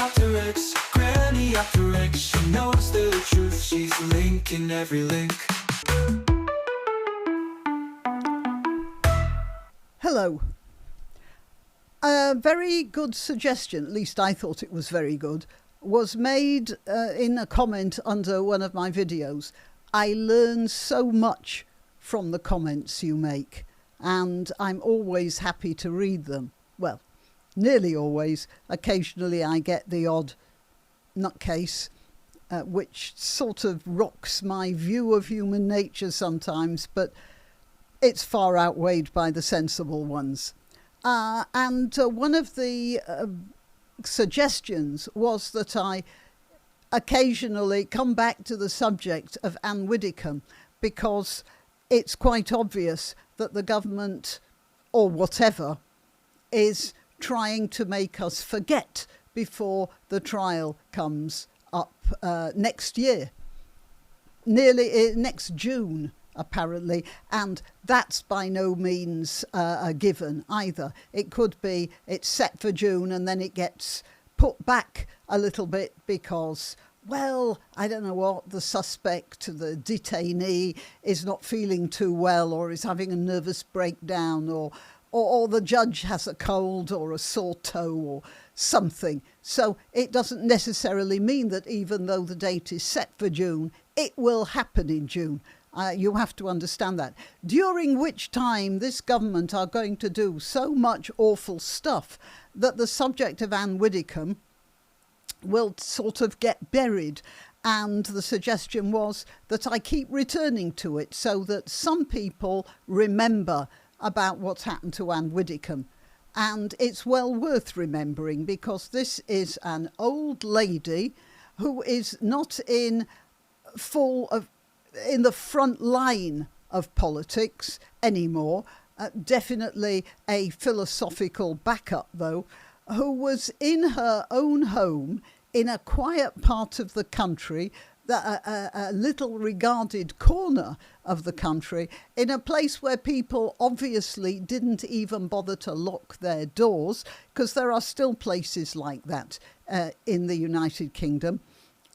granniopteryx, granniopteryx. She knows the truth, she's linking every link. Hello. A very good suggestion, at least I thought it was very good, was made in a comment under one of my videos. I learn so much from the comments you make, and I'm always happy to read them. Well, nearly always. Occasionally I get the odd nutcase, which sort of rocks my view of human nature sometimes, but it's far outweighed by the sensible ones. And one of the suggestions was that I occasionally come back to the subject of Ann Widdecombe, because it's quite obvious that the government, or whatever, is trying to make us forget before the trial comes up next year, nearly next June, apparently, and that's by no means a given either. It could be it's set for June and then it gets put back a little bit because, well, I don't know what, the suspect, the detainee, is not feeling too well or is having a nervous breakdown, or the judge has a cold or a sore toe or something. So it doesn't necessarily mean that even though the date is set for June, it will happen in June. You have to understand that. During which time this government are going to do so much awful stuff that the subject of Ann Widdecombe will sort of get buried. And the suggestion was that I keep returning to it so that some people remember about what's happened to Ann Widdecombe. And it's well worth remembering, because this is an old lady who is not in the front line of politics anymore, definitely a philosophical backup though, who was in her own home in a quiet part of the country, a little regarded corner of the country, in a place where people obviously didn't even bother to lock their doors, because there are still places like that in the United Kingdom.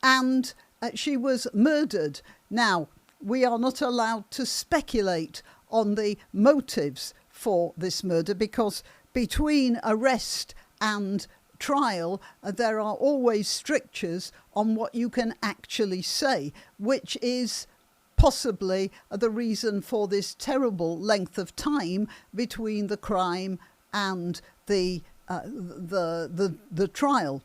And she was murdered. Now, we are not allowed to speculate on the motives for this murder, because between arrest and trial, there are always strictures on what you can actually say, which is possibly the reason for this terrible length of time between the crime and the trial.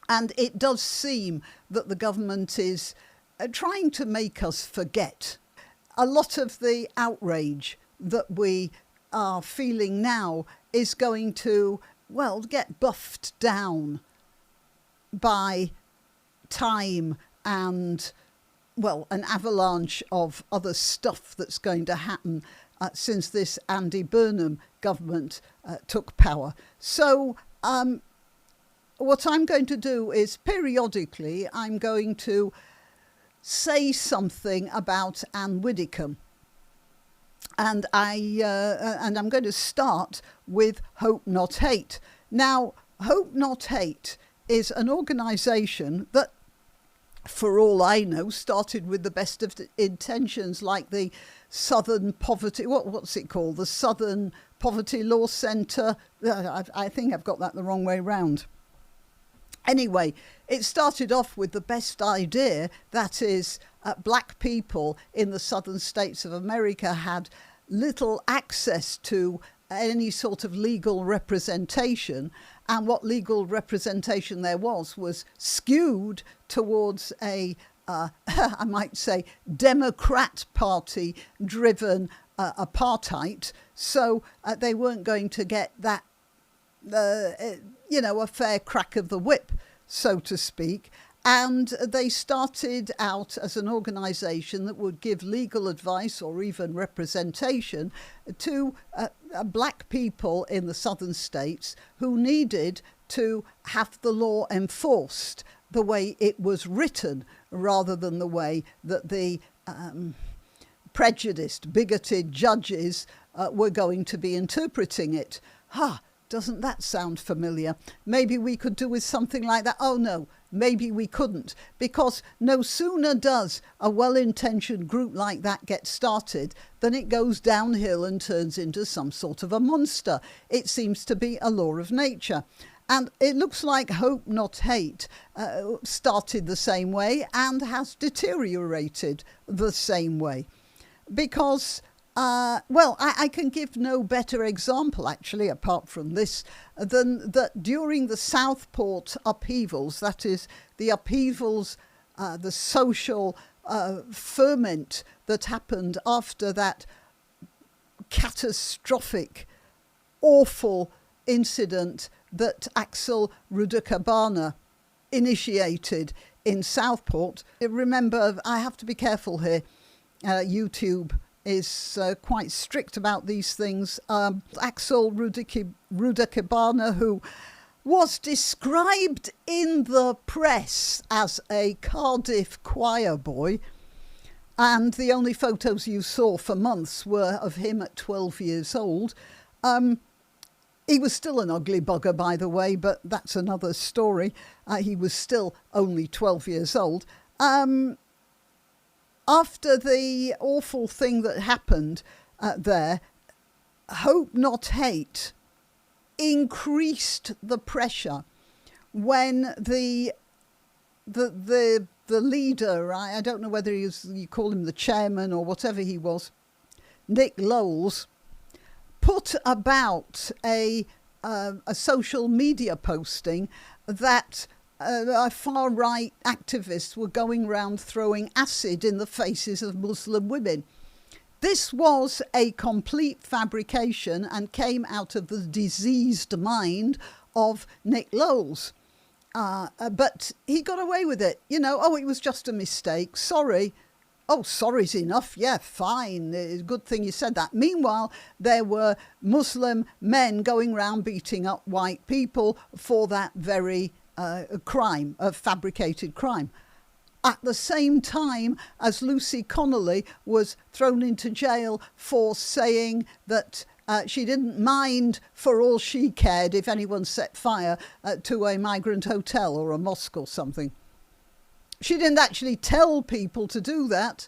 And it does seem that the government is trying to make us forget. A lot of the outrage that we are feeling now is going to, well, get buffed down by time and, well, an avalanche of other stuff that's going to happen since this Andy Burnham government took power. So what I'm going to do is periodically I'm going to say something about Ann Widdecombe. And I'm going to start with Hope Not Hate. Now, Hope Not Hate is an organisation that, for all I know, started with the best of intentions, like the Southern Poverty, what's it called? The Southern Poverty Law Centre. I think I've got that the wrong way round. Anyway, it started off with the best idea, that is, black people in the southern states of America had little access to any sort of legal representation, and what legal representation there was skewed towards a, I might say, Democrat Party driven apartheid, so they weren't going to get that, a fair crack of the whip, so to speak. And they started out as an organisation that would give legal advice or even representation to black people in the southern states who needed to have the law enforced the way it was written, rather than the way that the prejudiced, bigoted judges were going to be interpreting it. Doesn't that sound familiar? Maybe we could do with something like that. Oh no, maybe we couldn't, because no sooner does a well-intentioned group like that get started than it goes downhill and turns into some sort of a monster. It seems to be a law of nature. And it looks like Hope Not Hate started the same way and has deteriorated the same way. Because I can give no better example, actually, apart from this, than that during the Southport upheavals, that is, the upheavals, the social ferment that happened after that catastrophic, awful incident that Axel Rudekabana initiated in Southport. Remember, I have to be careful here. YouTube is quite strict about these things. Axel Rudekabana, who was described in the press as a Cardiff choir boy, and the only photos you saw for months were of him at 12 years old. He was still an ugly bugger, by the way, but that's another story. He was still only 12 years old. After the awful thing that happened there, Hope Not Hate increased the pressure when the leader, I don't know whether you call him the chairman or whatever he was, Nick Lowles, put about a social media posting that far-right activists were going around throwing acid in the faces of Muslim women. This was a complete fabrication and came out of the diseased mind of Nick Lowles. But he got away with it. You know, oh, it was just a mistake. Sorry. Oh, sorry's enough. Yeah, fine. It's a good thing you said that. Meanwhile, there were Muslim men going around beating up white people for that very crime, a fabricated crime. At the same time as Lucy Connolly was thrown into jail for saying that she didn't mind for all she cared if anyone set fire to a migrant hotel or a mosque or something. She didn't actually tell people to do that.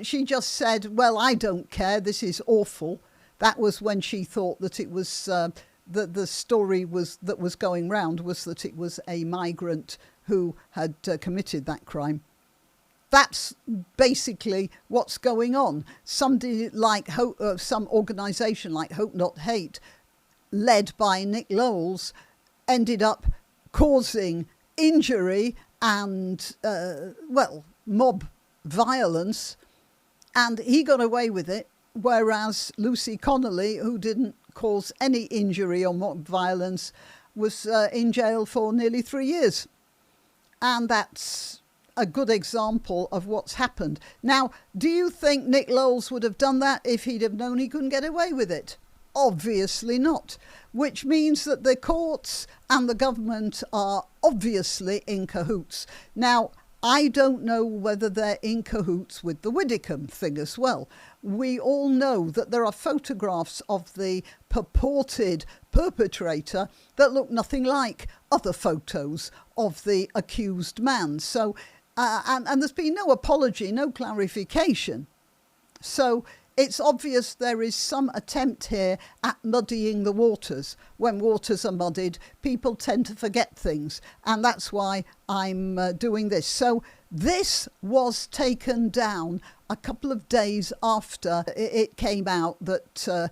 She just said, well, I don't care, this is awful. That was when she thought that it was, the story that was going round was that it was a migrant who had committed that crime. That's basically what's going on. Somebody like some organisation like Hope Not Hate, led by Nick Lowles, ended up causing injury and, mob violence, and he got away with it, whereas Lucy Connolly, who didn't cause any injury or mob violence, was in jail for nearly 3 years. And that's a good example of what's happened. Now, do you think Nick Lowles would have done that if he'd have known he couldn't get away with it? Obviously not, which means that the courts and the government are obviously in cahoots. Now, I don't know whether they're in cahoots with the Widdecombe thing as well. We all know that there are photographs of the purported perpetrator that look nothing like other photos of the accused man. So, and there's been no apology, no clarification. So it's obvious there is some attempt here at muddying the waters. When waters are muddied, people tend to forget things. And that's why I'm doing this. So this was taken down a couple of days after it came out that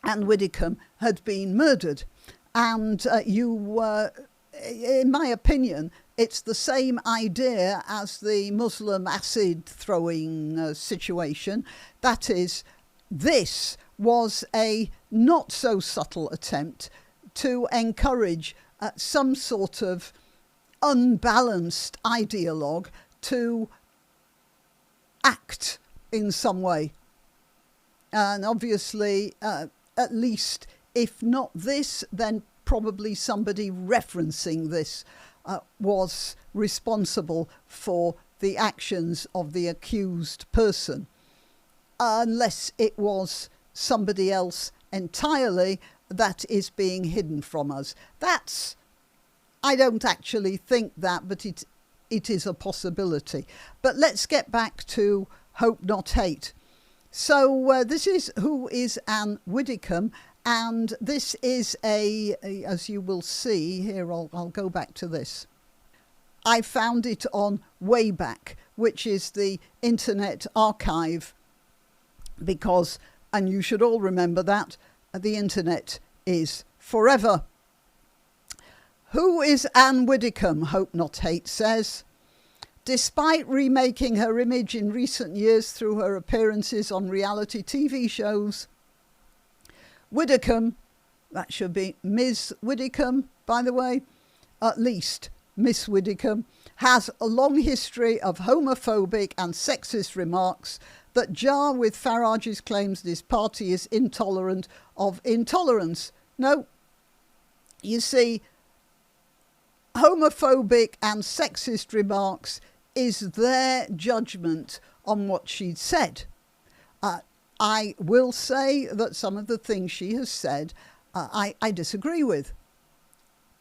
Ann Widdecombe had been murdered. And in my opinion, it's the same idea as the Muslim acid throwing situation. That is, this was a not so subtle attempt to encourage some sort of unbalanced ideologue to act in some way. And obviously, at least if not this, then probably somebody referencing this was responsible for the actions of the accused person, unless it was somebody else entirely, that is being hidden from us. I don't actually think that, but it is a possibility. But let's get back to Hope Not Hate. So this is Who is Ann Widdecombe, and this is as you will see here, I'll go back to this. I found it on Wayback, which is the Internet Archive, because, and you should all remember that, the Internet is forever. Who is Ann Widdecombe? Hope Not Hate says. Despite remaking her image in recent years through her appearances on reality TV shows, Widdecombe, that should be Ms. Widdecombe, by the way, at least Miss Widdecombe, has a long history of homophobic and sexist remarks that jar with Farage's claims his party is intolerant of intolerance. No, you see, homophobic and sexist remarks is their judgment on what she'd said. I will say that some of the things she has said I disagree with.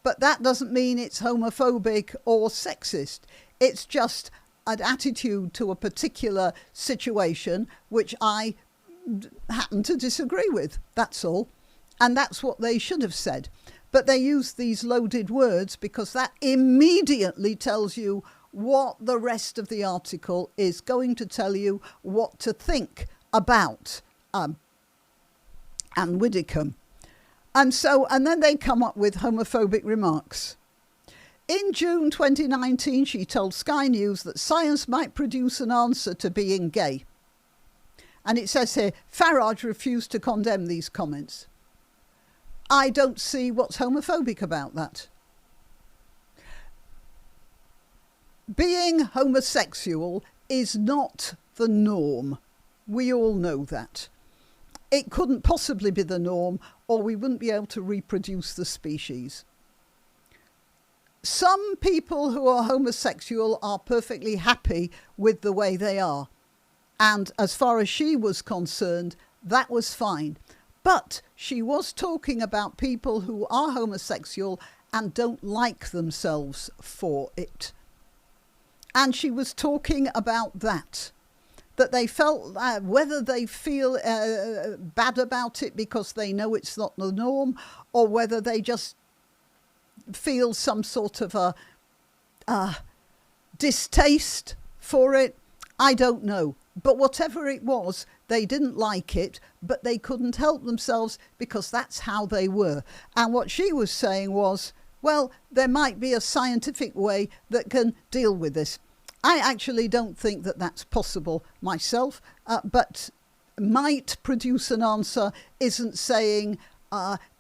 But that doesn't mean it's homophobic or sexist. It's just an attitude to a particular situation which I happen to disagree with. That's all. And that's what they should have said. But they use these loaded words because that immediately tells you what the rest of the article is going to tell you what to think about Ann Widdecombe. And then they come up with homophobic remarks. In June 2019, she told Sky News that science might produce an answer to being gay. And it says here, Farage refused to condemn these comments. I don't see what's homophobic about that. Being homosexual is not the norm. We all know that. It couldn't possibly be the norm, or we wouldn't be able to reproduce the species. Some people who are homosexual are perfectly happy with the way they are. And as far as she was concerned, that was fine. But she was talking about people who are homosexual and don't like themselves for it. And she was talking about that they felt, whether they feel bad about it because they know it's not the norm, or whether they just feel some sort of a distaste for it, I don't know. But whatever it was, they didn't like it, but they couldn't help themselves because that's how they were. And what she was saying was, well, there might be a scientific way that can deal with this. I actually don't think that that's possible myself, but might produce an answer isn't saying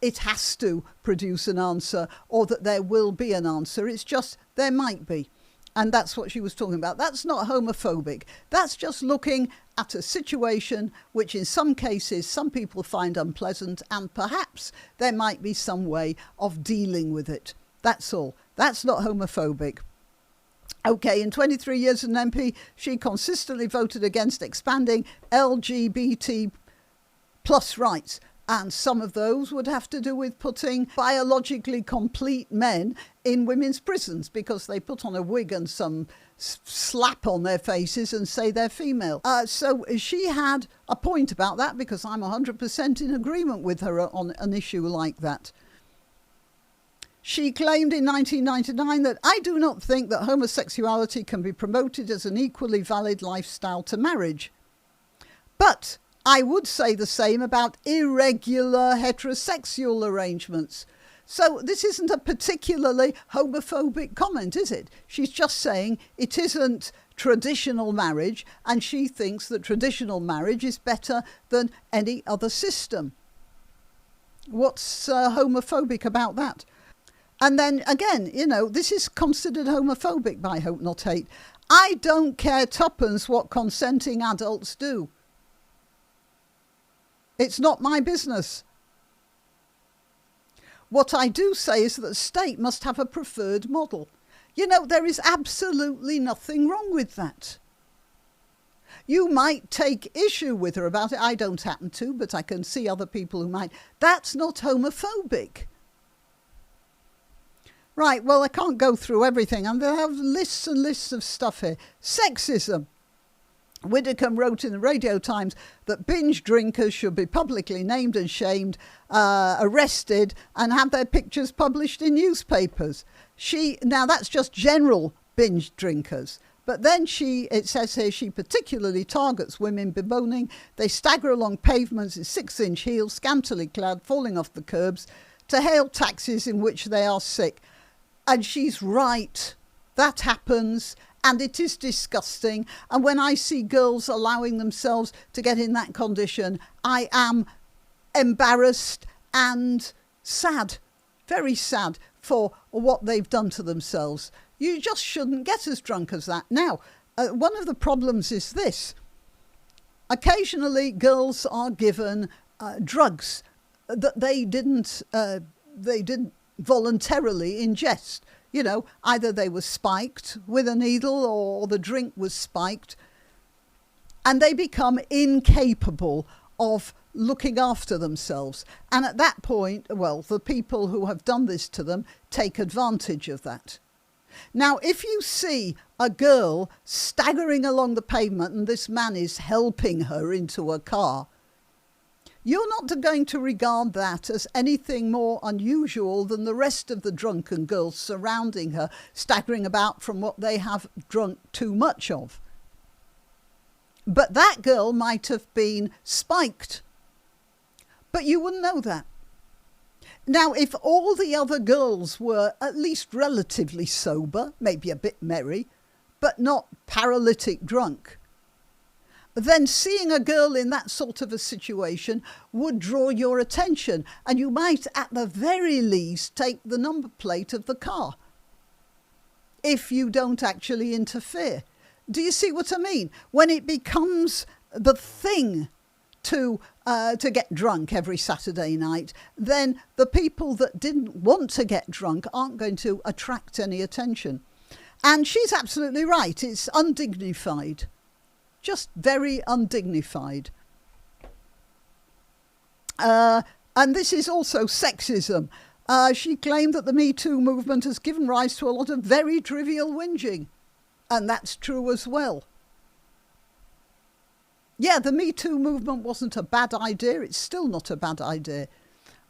it has to produce an answer or that there will be an answer. It's just there might be. And that's what she was talking about. That's not homophobic. That's just looking at a situation which in some cases some people find unpleasant, and perhaps there might be some way of dealing with it. That's all. That's not homophobic. Okay, in 23 years as an MP, she consistently voted against expanding LGBT plus rights. And some of those would have to do with putting biologically complete men in women's prisons because they put on a wig and some slap on their faces and say they're female. So she had a point about that because I'm 100% in agreement with her on an issue like that. She claimed in 1999 that I do not think that homosexuality can be promoted as an equally valid lifestyle to marriage. But I would say the same about irregular heterosexual arrangements. So this isn't a particularly homophobic comment, is it? She's just saying it isn't traditional marriage, and she thinks that traditional marriage is better than any other system. What's homophobic about that? And then again, this is considered homophobic by Hope Not Hate. I don't care tuppence what consenting adults do. It's not my business. What I do say is that the state must have a preferred model. There is absolutely nothing wrong with that. You might take issue with her about it. I don't happen to, but I can see other people who might. That's not homophobic. Right, well, I can't go through everything. I'm going to have lists and lists of stuff here. Sexism. Widdecombe wrote in the Radio Times that binge drinkers should be publicly named and shamed, arrested, and have their pictures published in newspapers. Now that's just general binge drinkers. But then it says here, she particularly targets women bemoaning they stagger along pavements in 6-inch heels, scantily clad, falling off the curbs, to hail taxis in which they are sick. And she's right. That happens. And it is disgusting. And when I see girls allowing themselves to get in that condition, I am embarrassed and sad, very sad for what they've done to themselves. You just shouldn't get as drunk as that. Now, one of the problems is this. Occasionally, girls are given drugs that they didn't voluntarily ingest. You know, either they were spiked with a needle or the drink was spiked, and they become incapable of looking after themselves. And at that point, well, the people who have done this to them take advantage of that. Now, if you see a girl staggering along the pavement and this man is helping her into a car, you're not going to regard that as anything more unusual than the rest of the drunken girls surrounding her, staggering about from what they have drunk too much of. But that girl might have been spiked. But you wouldn't know that. Now, if all the other girls were at least relatively sober, maybe a bit merry, but not paralytic drunk, then seeing a girl in that sort of a situation would draw your attention, and you might at the very least take the number plate of the car if you don't actually interfere. Do you see what I mean? When it becomes the thing to get drunk every Saturday night, then the people that didn't want to get drunk aren't going to attract any attention. And she's absolutely right. It's undignified. Just very undignified. And this is also sexism. She claimed that the Me Too movement has given rise to a lot of very trivial whinging. And that's true as well. Yeah, the Me Too movement wasn't a bad idea. It's still not a bad idea.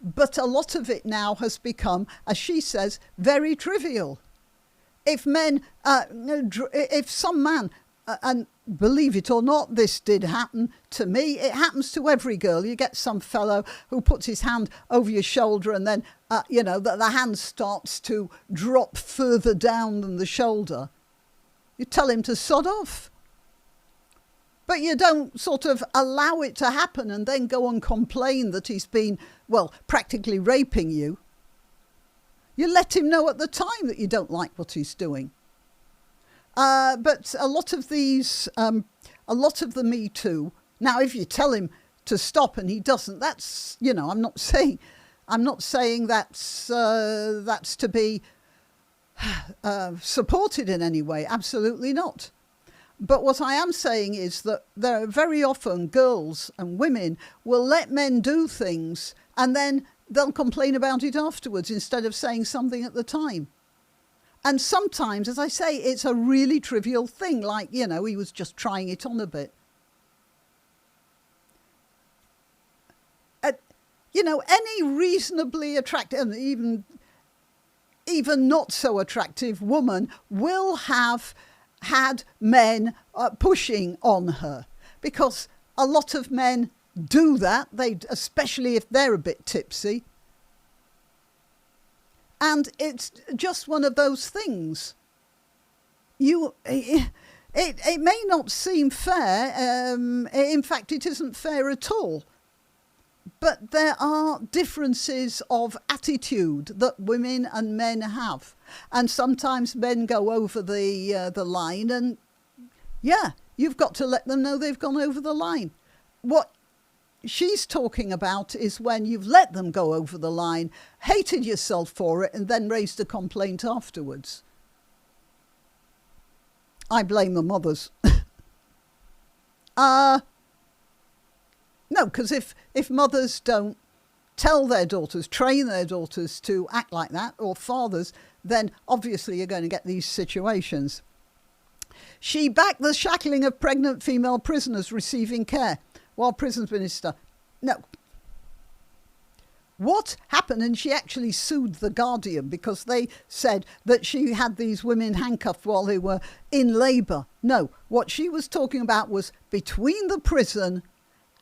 But a lot of it now has become, as she says, very trivial. If some man, and believe it or not, this did happen to me. It happens to every girl. You get some fellow who puts his hand over your shoulder and then, the hand starts to drop further down than the shoulder. You tell him to sod off. But you don't sort of allow it to happen and then go and complain that he's been, practically raping you. You let him know at the time that you don't like what he's doing. But a lot of the Me Too, now if you tell him to stop and he doesn't, that's, I'm not saying that's to be supported in any way. Absolutely not. But what I am saying is that there are very often girls and women will let men do things and then they'll complain about it afterwards instead of saying something at the time. And sometimes, as I say, it's a really trivial thing, like, he was just trying it on a bit. Any reasonably attractive, and even not so attractive woman will have had men pushing on her, because a lot of men do that, especially if they're a bit tipsy. And it's just one of those things. It may not seem fair. In fact, it isn't fair at all. But there are differences of attitude that women and men have. And sometimes men go over the line and, you've got to let them know they've gone over the line. What she's talking about is when you've let them go over the line, hated yourself for it, and then raised a complaint afterwards. I blame the mothers. No, because if mothers don't tell their daughters, train their daughters to act like that, or fathers, then obviously you're going to get these situations. She backed the shackling of pregnant female prisoners receiving care while prisons minister. No. What happened? And she actually sued The Guardian because they said that she had these women handcuffed while they were in labour. No, what she was talking about was between the prison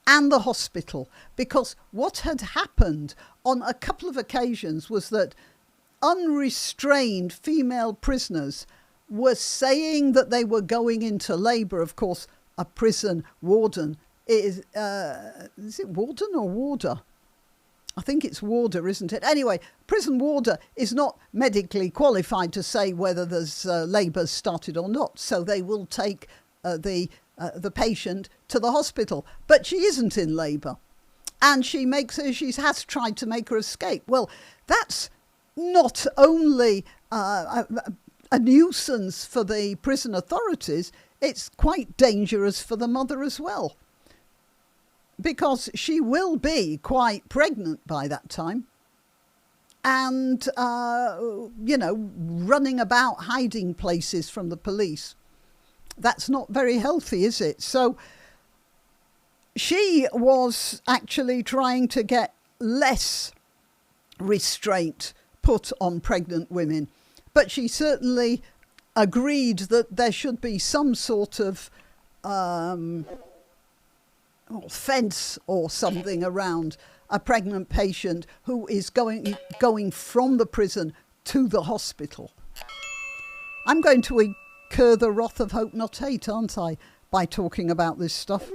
and the hospital, because what had happened on a couple of occasions was that unrestrained female prisoners were saying that they were going into labour. Of course, a prison warden is it warden or warder? I think it's warder, isn't it? Anyway, prison warder is not medically qualified to say whether there's labour started or not, so they will take the patient to the hospital, but she isn't in labour, and she has tried to make her escape. Well, that's not only a nuisance for the prison authorities, it's quite dangerous for the mother as well, because she will be quite pregnant by that time, and running about hiding places from the police. That's not very healthy, is it? So she was actually trying to get less restraint put on pregnant women, but she certainly agreed that there should be some sort of fence or something around a pregnant patient who is going from the prison to the hospital. I'm going to incur the wrath of Hope Not Hate, aren't I, by talking about this stuff?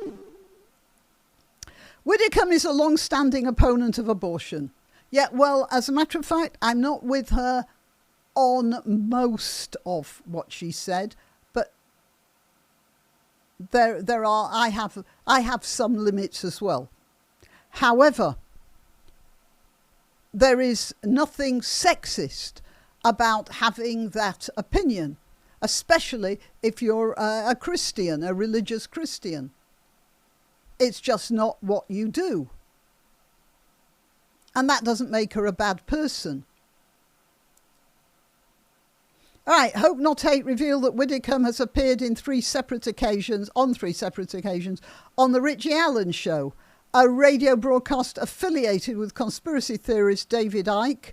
Widdecombe is a long-standing opponent of abortion. Yeah, well, as a matter of fact, I'm not with her on most of what she said, but I have some limits as well. However, there is nothing sexist about having that opinion, especially if you're a Christian, a religious Christian. It's just not what you do. And that doesn't make her a bad person. All right, Hope Not Hate revealed that Widdecombe has appeared on three separate occasions on The Richie Allen Show, a radio broadcast affiliated with conspiracy theorist David Icke,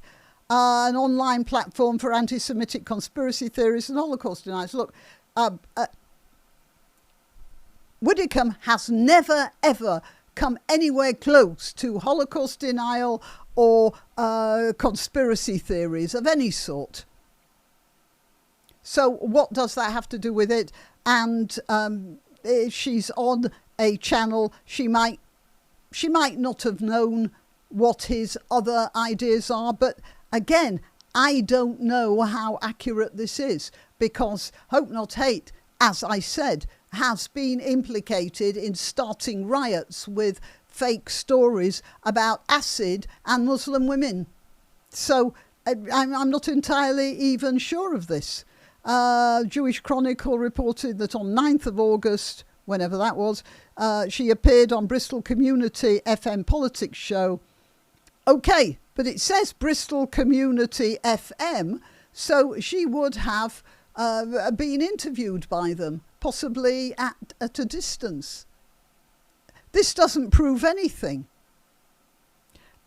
an online platform for anti-Semitic conspiracy theories and Holocaust deniers. Look, Widdecombe has never, ever come anywhere close to Holocaust denial or conspiracy theories of any sort. So what does that have to do with it? And if she's on a channel, she might not have known what his other ideas are. But again, I don't know how accurate this is, because Hope Not Hate, as I said, has been implicated in starting riots with fake stories about acid and Muslim women. So I'm not entirely even sure of this. Jewish Chronicle reported that on 9th of August, whenever that was, she appeared on Bristol Community FM politics show. Okay, but it says Bristol Community FM, so she would have been interviewed by them, possibly at a distance. This doesn't prove anything.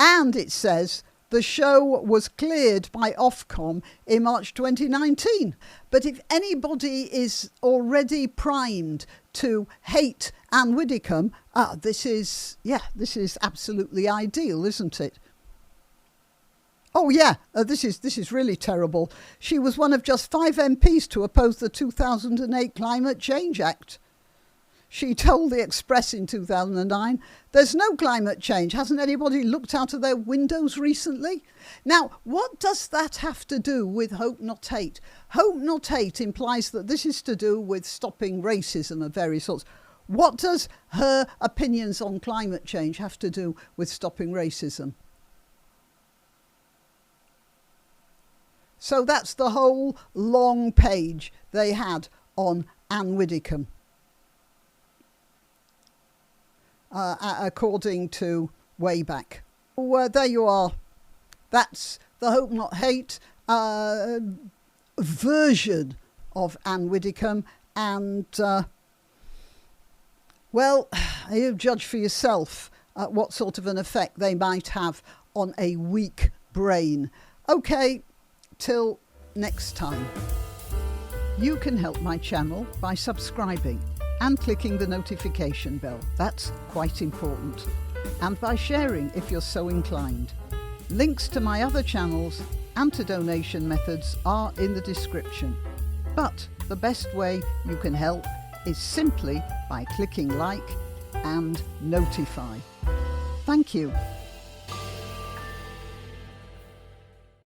And it says the show was cleared by Ofcom in March 2019. But if anybody is already primed to hate Ann Widdecombe, this is absolutely ideal, isn't it? Oh yeah, this is really terrible. She was one of just 5 MPs to oppose the 2008 Climate Change Act. She told The Express in 2009, "There's no climate change. Hasn't anybody looked out of their windows recently?" Now, what does that have to do with Hope Not Hate? Hope Not Hate implies that this is to do with stopping racism of various sorts. What does her opinions on climate change have to do with stopping racism? So that's the whole long page they had on Ann Widdecombe. according to Wayback. Well, there you are. That's the Hope Not Hate version of Ann Widdecombe, and well, you judge for yourself what sort of an effect they might have on a weak brain. Okay, till next time. You can help my channel by subscribing and clicking the notification bell. That's quite important. And by sharing if you're so inclined. Links to my other channels and to donation methods are in the description. But the best way you can help is simply by clicking like and notify. Thank you.